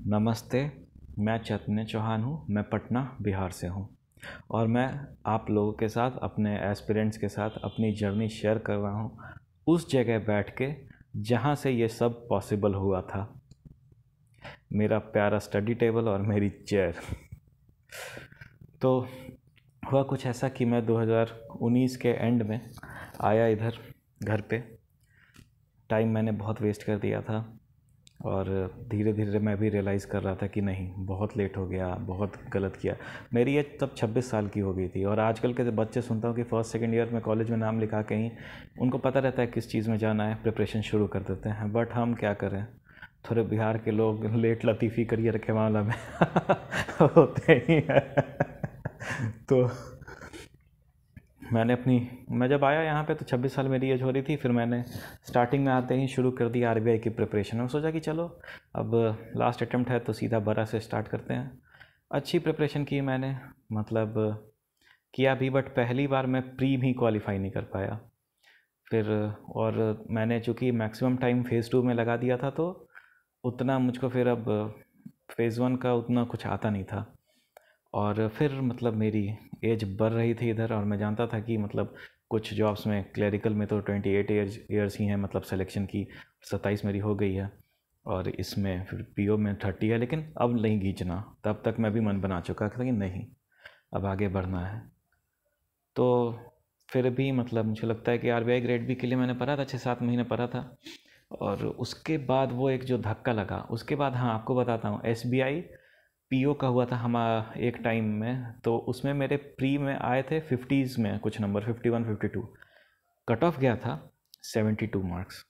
नमस्ते। मैं चैतन्य चौहान हूँ। मैं पटना बिहार से हूँ और मैं आप लोगों के साथ अपने एस्पिरेंट्स के साथ अपनी जर्नी शेयर कर रहा हूँ उस जगह बैठ के जहाँ से ये सब पॉसिबल हुआ था। मेरा प्यारा स्टडी टेबल और मेरी चेयर। तो हुआ कुछ ऐसा कि मैं 2019 के एंड में आया इधर घर पे। टाइम मैंने बहुत वेस्ट कर दिया था और धीरे धीरे मैं भी रियलाइज़ कर रहा था कि नहीं, बहुत लेट हो गया, बहुत गलत किया। मेरी एज तब 26 साल की हो गई थी और आजकल के बच्चे सुनता हूँ कि फर्स्ट सेकंड ईयर में कॉलेज में नाम लिखा कहीं, उनको पता रहता है किस चीज़ में जाना है, प्रिपरेशन शुरू कर देते हैं। बट हम क्या करें, थोड़े बिहार के लोग लेट लतीफ़ी करियर के मामला में होते ही हैं। तो मैं जब आया यहाँ पे तो 26 साल मेरी एज हो रही थी। फिर मैंने स्टार्टिंग में आते ही शुरू कर दी आरबीआई की प्रिपरेशन। मैं सोचा कि चलो अब लास्ट अटेम्प्ट है तो सीधा बड़ा से स्टार्ट करते हैं। अच्छी प्रिपरेशन की मैंने, मतलब किया भी, बट पहली बार मैं प्री भी क्वालिफाई नहीं कर पाया। फिर और मैंने चूँकि मैक्सिमम टाइम फ़ेज़ 2 में लगा दिया था तो उतना मुझको फिर अब फ़ेज़ 1 का उतना कुछ आता नहीं था। और फिर मतलब मेरी एज बढ़ रही थी इधर और मैं जानता था कि मतलब कुछ जॉब्स में, क्लरिकल में तो 28 ईयर्स ही हैं मतलब सिलेक्शन की, 27 मेरी हो गई है और इसमें फिर पीओ में 30 है। लेकिन अब नहीं खींचना, तब तक मैं भी मन बना चुका था कि नहीं, अब आगे बढ़ना है। तो फिर भी मतलब मुझे लगता है कि आरबीआई ग्रेड बी के लिए मैंने पढ़ा था, 6-7 महीने पढ़ा था। और उसके बाद वो एक जो धक्का लगा, उसके बाद हाँ आपको बताता हूँ, एसबीआई पीओ का हुआ था हमारा एक टाइम में। तो उसमें मेरे प्री में आए थे 50s में कुछ नंबर, 51 52। कट ऑफ गया था 72 मार्क्स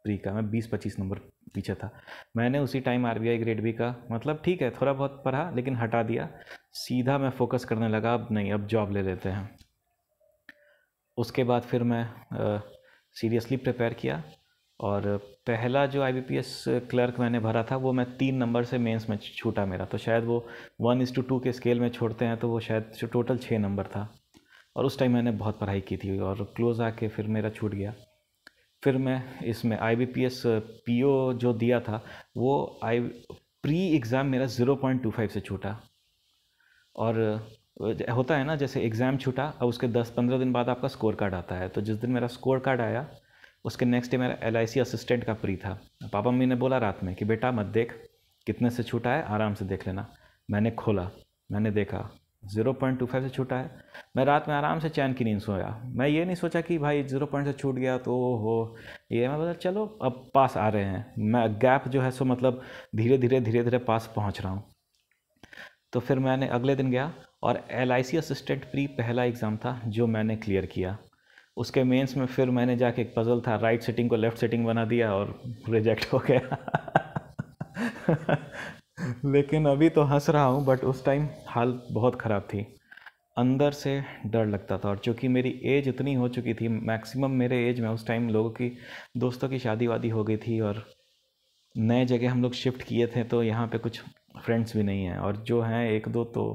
प्री का। मैं 20-25 नंबर पीछे था। मैंने उसी टाइम आरबीआई ग्रेड बी का, मतलब ठीक है थोड़ा बहुत पढ़ा लेकिन हटा दिया। सीधा मैं फोकस करने लगा, अब नहीं, अब जॉब ले लेते हैं। उसके बाद फिर मैं सीरियसली प्रिपेयर किया और पहला जो आईबीपीएस क्लर्क मैंने भरा था वो मैं 3 नंबर से मेंस में छूटा मेरा। तो शायद वो 1:2 के स्केल में छोड़ते हैं तो वो शायद टोटल 6 नंबर था। और उस टाइम मैंने बहुत पढ़ाई की थी और क्लोज आके फिर मेरा छूट गया। फिर मैं इसमें आईबीपीएस पीओ जो दिया था वो आई प्री एग्ज़ाम मेरा 0.25 से छूटा। और होता है ना, जैसे एग्ज़ाम छूटा अब उसके 10-15 दिन बाद आपका स्कोर कार्ड आता है। तो जिस दिन मेरा स्कोर कार्ड आया उसके नेक्स्ट डे मेरा एलआईसी असिस्टेंट का प्री था। पापा मम्मी ने बोला रात में कि बेटा मत देख कितने से छूटा है, आराम से देख लेना। मैंने खोला, मैंने देखा 0.25 से छूटा है। मैं रात में आराम से चैन की नींद सोया। मैं ये नहीं सोचा कि भाई 0 से छूट गया तो हो ये। मैं बोला चलो अब पास आ रहे हैं, मैं गैप जो है सो मतलब धीरे धीरे पास पहुंच रहा हूँ। तो फिर मैंने अगले दिन गया और एलआईसी असिस्टेंट प्री पहला एग्ज़ाम था जो मैंने क्लियर किया। उसके मेंस में फिर मैंने जाके, एक पज़ल था, राइट सेटिंग को लेफ़्ट सेटिंग बना दिया और रिजेक्ट हो गया। लेकिन अभी तो हंस रहा हूँ बट उस टाइम हालत बहुत ख़राब थी। अंदर से डर लगता था। और चूँकि मेरी एज इतनी हो चुकी थी, मैक्सिमम मेरे एज में उस टाइम लोगों की, दोस्तों की शादी वादी हो गई थी और नए जगह हम लोग शिफ्ट किए थे तो यहाँ पे कुछ फ्रेंड्स भी नहीं हैं। और जो हैं एक दो तो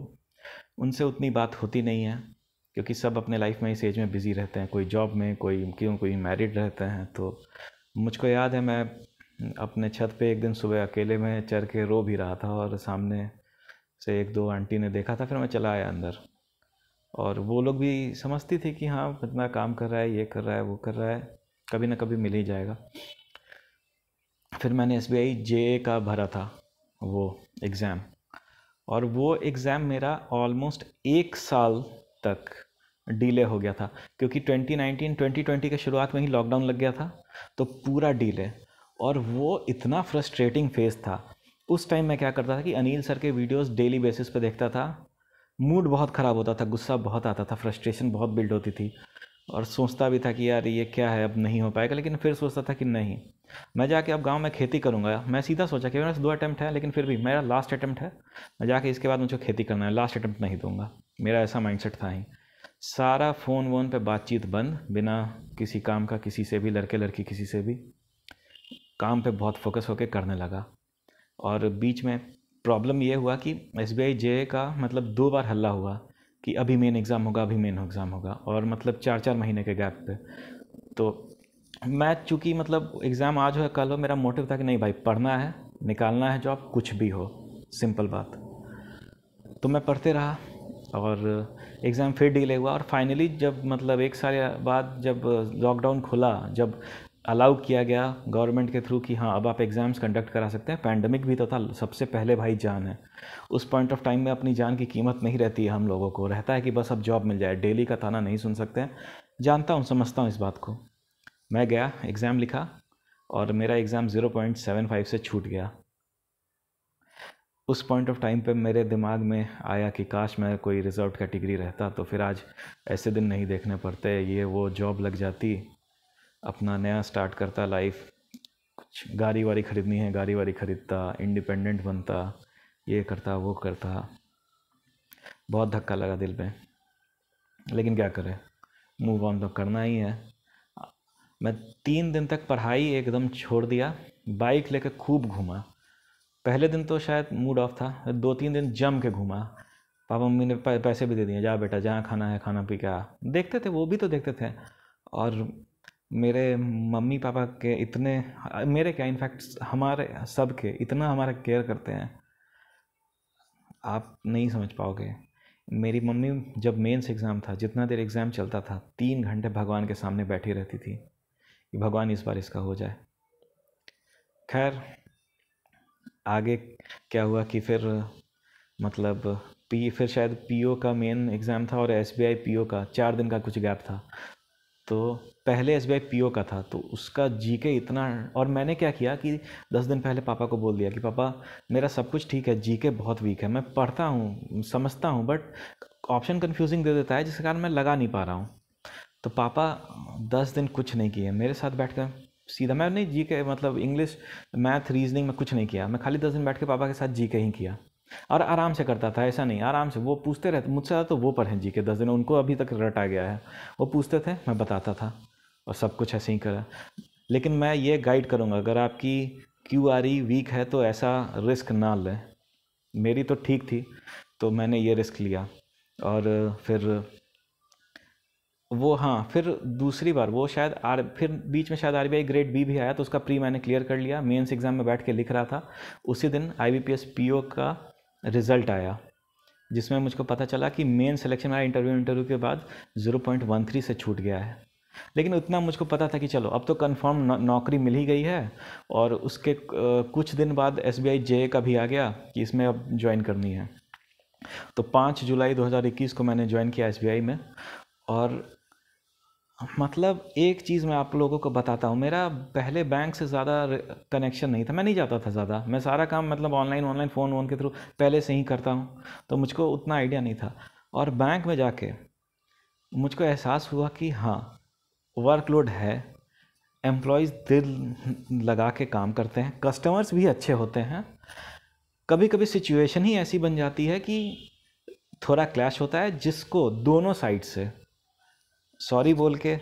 उनसे उतनी बात होती नहीं है क्योंकि सब अपने लाइफ में इस एज में बिज़ी रहते हैं, कोई जॉब में, कोई मैरिड रहते हैं। तो मुझको याद है मैं अपने छत पे एक दिन सुबह अकेले में चढ़ के रो भी रहा था और सामने से एक दो आंटी ने देखा था। फिर मैं चला आया अंदर और वो लोग भी समझती थी कि हाँ इतना काम कर रहा है, ये कर रहा है, वो कर रहा है, कभी ना कभी मिल ही जाएगा। फिर मैंने एसबीआई जेए का भरा था वो एग्ज़ाम, और वो एग्ज़ाम मेरा ऑलमोस्ट 1 साल तक डिले हो गया था क्योंकि 2019-2020 के शुरुआत में ही लॉकडाउन लग गया था तो पूरा डिले। और वो इतना फ्रस्ट्रेटिंग फेज़ था। उस टाइम मैं क्या करता था कि अनिल सर के वीडियोस डेली बेसिस पे देखता था। मूड बहुत ख़राब होता था, गुस्सा बहुत आता था, फ्रस्ट्रेशन बहुत बिल्ड होती थी और सोचता भी था कि यार ये क्या है, अब नहीं हो पाएगा। लेकिन फिर सोचता था कि नहीं, मैं जाके अब गांव में खेती करूंगा। मैं सीधा सोचा कि मेरे पास 2 अटैम्प्ट है लेकिन फिर भी मेरा लास्ट अटैम्प्ट है, मैं जाके इसके बाद मुझे खेती करना है, लास्ट अटैम्प्ट नहीं दूंगा। मेरा ऐसा माइंडसेट था ही। सारा फ़ोन वोन पे बातचीत बंद, बिना किसी काम का, किसी से भी, लड़के लड़की किसी से भी, काम पे बहुत फोकस होकर करने लगा। और बीच में प्रॉब्लम ये हुआ कि एसबीआई जे का मतलब 2 बार हल्ला हुआ कि अभी मेन एग्ज़ाम होगा, अभी मेन एग्ज़ाम होगा, और मतलब 4-4 महीने के गैप पे। तो मैं चूँकि मतलब एग्ज़ाम आज हो या कल हो, मेरा मोटिव था कि नहीं भाई पढ़ना है, निकालना है जॉब, कुछ भी हो। सिंपल बात। तो मैं पढ़ते रहा और एग्ज़ाम फिर डिले हुआ, और फाइनली जब मतलब 1 साल बाद जब लॉकडाउन खुला, जब अलाउ किया गया गवर्नमेंट के थ्रू कि हाँ अब आप एग्ज़ाम्स कंडक्ट करा सकते हैं, पैंडमिक भी तो था, सबसे पहले भाई जान है। उस पॉइंट ऑफ टाइम में अपनी जान की कीमत नहीं रहती है, हम लोगों को रहता है कि बस अब जॉब मिल जाए, डेली का ताना नहीं सुन सकते हैं। जानता हूँ, समझता हूँ इस बात को। मैं गया, एग्ज़ाम लिखा और मेरा एग्ज़ाम 0.75 से छूट गया। उस पॉइंट ऑफ टाइम पे मेरे दिमाग में आया कि काश मैं कोई रिजर्व कैटेगरी रहता तो फिर आज ऐसे दिन नहीं देखने पड़ते, ये वो जॉब लग जाती, अपना नया स्टार्ट करता लाइफ, कुछ गाड़ी वाड़ी ख़रीदनी है गाड़ी वाड़ी ख़रीदता, इंडिपेंडेंट बनता, ये करता वो करता। बहुत धक्का लगा दिल में, लेकिन क्या करें, मूव ऑन तो करना ही है। मैं 3 दिन तक पढ़ाई एकदम छोड़ दिया, बाइक लेकर खूब घूमा। पहले दिन तो शायद मूड ऑफ था, 2-3 दिन जम के घूमा। पापा मम्मी ने पैसे भी दे दिए, जा बेटा जहाँ खाना है खाना पी के आ। देखते थे, वो भी तो देखते थे। और मेरे मम्मी पापा के इतने, मेरे क्या इनफैक्ट हमारे सब के इतना हमारा केयर करते हैं, आप नहीं समझ पाओगे। मेरी मम्मी जब मेंस एग्ज़ाम था, जितना देर एग्ज़ाम चलता था, 3 घंटे भगवान के सामने बैठी रहती थी कि भगवान इस बार इसका हो जाए। खैर आगे क्या हुआ कि फिर मतलब फिर शायद पीओ का मेन एग्ज़ाम था और एसबीआई पीओ का 4 दिन का कुछ गैप था। तो पहले एसबीआई पीओ का था, तो उसका जीके इतना, और मैंने क्या किया कि 10 दिन पहले पापा को बोल दिया कि पापा मेरा सब कुछ ठीक है, जीके बहुत वीक है, मैं पढ़ता हूँ समझता हूँ बट ऑप्शन कन्फ्यूजिंग दे देता है जिसके कारण मैं लगा नहीं पा रहा हूँ। तो पापा 10 दिन कुछ नहीं किए, मेरे साथ बैठ कर सीधा, मैं नहीं जीके मतलब इंग्लिश मैथ रीजनिंग में कुछ नहीं किया, मैं खाली 10 दिन बैठ के पापा के साथ जीके ही किया। और आराम से करता था, ऐसा नहीं, आराम से वो पूछते रहते मुझसे ज़्यादा, तो वो पढ़ें जीके 10 दिन, उनको अभी तक रट आ गया है। वो पूछते थे, मैं बताता था और सब कुछ ऐसे ही करा। लेकिन मैं ये गाइड करूँगा, अगर आपकी क्यूआरई वीक है तो ऐसा रिस्क ना लें। मेरी तो ठीक थी, तो मैंने ये रिस्क लिया। और फिर वो, हाँ, फिर दूसरी बार वो शायद फिर बीच में शायद आरबीआई ग्रेड बी भी आया, तो उसका प्री मैंने क्लियर कर लिया। मेंस एग्ज़ाम में बैठ के लिख रहा था, उसी दिन आईबीपीएस पीओ का रिज़ल्ट आया, जिसमें मुझको पता चला कि मेन सिलेक्शन मेरा इंटरव्यू के बाद 0.13 से छूट गया है। लेकिन उतना मुझको पता था कि चलो अब तो कंफर्म नौकरी मिल ही गई है। और उसके कुछ दिन बाद एसबीआई जेए का भी आ गया कि इसमें अब ज्वाइन करनी है। तो 5 जुलाई 2021 को मैंने ज्वाइन किया एसबीआई में। और मतलब एक चीज़ मैं आप लोगों को बताता हूँ, मेरा पहले बैंक से ज़्यादा कनेक्शन नहीं था, मैं नहीं जाता था ज़्यादा, मैं सारा काम मतलब ऑनलाइन फ़ोन के थ्रू पहले से ही करता हूँ, तो मुझको उतना आइडिया नहीं था। और बैंक में जाके मुझको एहसास हुआ कि हाँ वर्कलोड है, एम्प्लॉयज़ दिल लगा के काम करते हैं, कस्टमर्स भी अच्छे होते हैं। कभी कभी सिचुएशन ही ऐसी बन जाती है कि थोड़ा क्लैश होता है, जिसको दोनों साइड से सॉरी बोल के,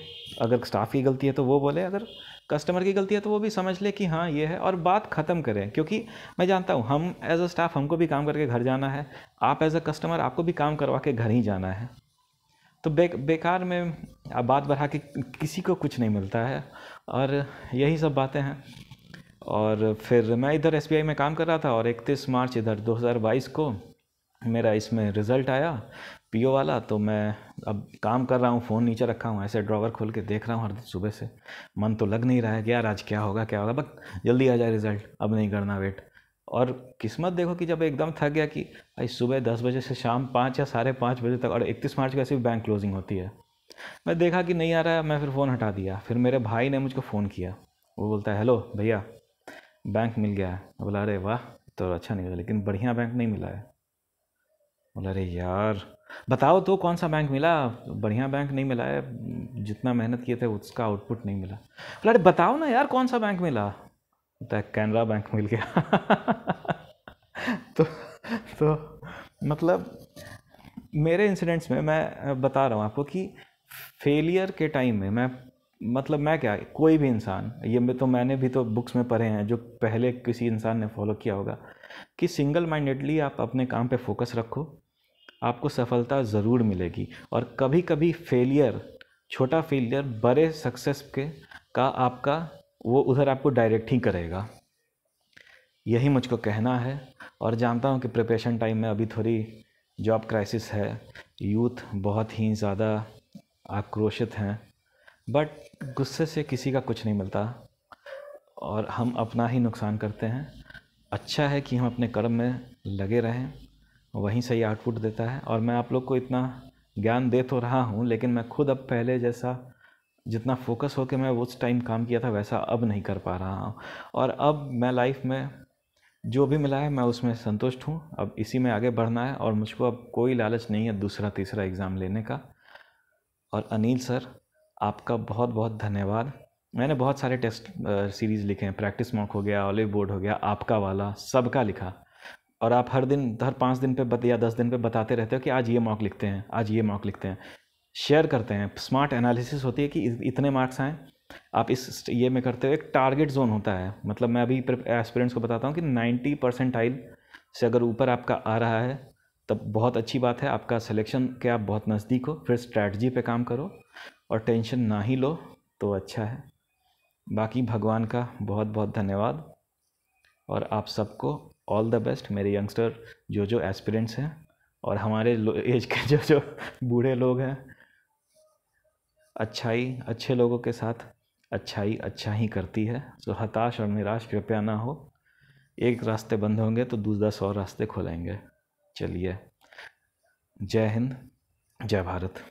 अगर स्टाफ की गलती है तो वो बोले, अगर कस्टमर की गलती है तो वो भी समझ ले कि हाँ ये है, और बात ख़त्म करें। क्योंकि मैं जानता हूँ हम एज अ स्टाफ, हमको भी काम करके घर जाना है, आप एज अ कस्टमर आपको भी काम करवा के घर ही जाना है। तो बेकार में अब बात बढ़ा के किसी को कुछ नहीं मिलता है, और यही सब बातें हैं। और फिर मैं इधर एसबीआई में काम कर रहा था, और 31 मार्च इधर 2022 को मेरा इसमें रिज़ल्ट आया पीओ वाला। तो मैं अब काम कर रहा हूँ, फ़ोन नीचे रखा हूँ, ऐसे ड्रॉवर खोल के देख रहा हूँ हर दिन सुबह से। मन तो लग नहीं रहा है कि यार आज क्या होगा क्या होगा, बस जल्दी आ जाए रिज़ल्ट, अब नहीं करना वेट। और किस्मत देखो कि जब एकदम थक गया कि भाई सुबह 10 बजे से शाम 5 या 5:30 बजे तक, और 31 मार्च को ऐसे भी बैंक क्लोजिंग होती है, मैं देखा कि नहीं आ रहा है, मैं फिर फ़ोन हटा दिया। फिर मेरे भाई ने मुझको फ़ोन किया, वो बोलता है हेलो भैया बैंक मिल गया है। बोला अरे वाह, तो अच्छा नहीं हुआ, लेकिन बढ़िया बैंक नहीं मिला है। बोला अरे यार बताओ तो कौन सा बैंक मिला, बढ़िया बैंक नहीं मिला है, जितना मेहनत किए थे उसका आउटपुट नहीं मिला। बोला अरे बताओ ना यार कौन सा बैंक मिला। बोलता है कैनरा बैंक मिल गया। तो तो मतलब मेरे इंसिडेंट्स में मैं बता रहा हूँ आपको कि फेलियर के टाइम में मैं, मतलब मैं क्या, कोई भी इंसान, ये मैंने भी तो बुक्स में पढ़े हैं जो पहले किसी इंसान ने फॉलो किया होगा, कि सिंगल माइंडेडली आप अपने काम पे फोकस रखो, आपको सफलता ज़रूर मिलेगी। और कभी कभी फेलियर, छोटा फेलियर बड़े सक्सेस के का आपका वो उधर आपको डायरेक्ट ही करेगा। यही मुझको कहना है। और जानता हूँ कि प्रिपरेशन टाइम में अभी थोड़ी जॉब क्राइसिस है, यूथ बहुत ही ज़्यादा आक्रोशित हैं, बट गुस्से से किसी का कुछ नहीं मिलता और हम अपना ही नुकसान करते हैं। अच्छा है कि हम अपने कर्म में लगे रहें, वहीं से ही आउटपुट देता है। और मैं आप लोग को इतना ज्ञान दे तो रहा हूँ, लेकिन मैं खुद अब पहले जैसा जितना फोकस होकर मैं उस टाइम काम किया था वैसा अब नहीं कर पा रहा हूँ। और अब मैं लाइफ में जो भी मिला है मैं उसमें संतुष्ट हूँ। अब इसी में आगे बढ़ना है और मुझको अब कोई लालच नहीं है दूसरा तीसरा एग्ज़ाम लेने का। और अनिल सर, आपका बहुत बहुत धन्यवाद। मैंने बहुत सारे टेस्ट सीरीज़ लिखे हैं, प्रैक्टिस मॉक हो गया, ऑलिव बोर्ड हो गया, आपका वाला, सबका लिखा। और आप हर दिन, हर 5 दिन पे या 10 दिन पे बताते रहते हो कि आज ये मॉक लिखते हैं, आज ये मॉक लिखते हैं, शेयर करते हैं। स्मार्ट एनालिसिस होती है कि इतने मार्क्स आएँ, आप इस ये में करते हो। एक टारगेट जोन होता है, मतलब मैं अभी एस्पिरेंट्स को बताता हूँ कि 90 परसेंटाइल से अगर ऊपर आपका आ रहा है तब बहुत अच्छी बात है, आपका सिलेक्शन के आप बहुत नज़दीक हो। फिर स्ट्रैटजी पे काम करो और टेंशन ना ही लो तो अच्छा है। बाकी भगवान का बहुत बहुत धन्यवाद और आप सबको ऑल द बेस्ट, मेरे यंगस्टर जो एस्पिरेंट्स हैं और हमारे एज के जो बूढ़े लोग हैं। अच्छाई अच्छे लोगों के साथ अच्छाई अच्छा ही करती है, तो हताश और निराश कृपया ना हो। एक रास्ते बंद होंगे तो 10 और रास्ते खुलेंगे। चलिए, जय हिंद, जय भारत।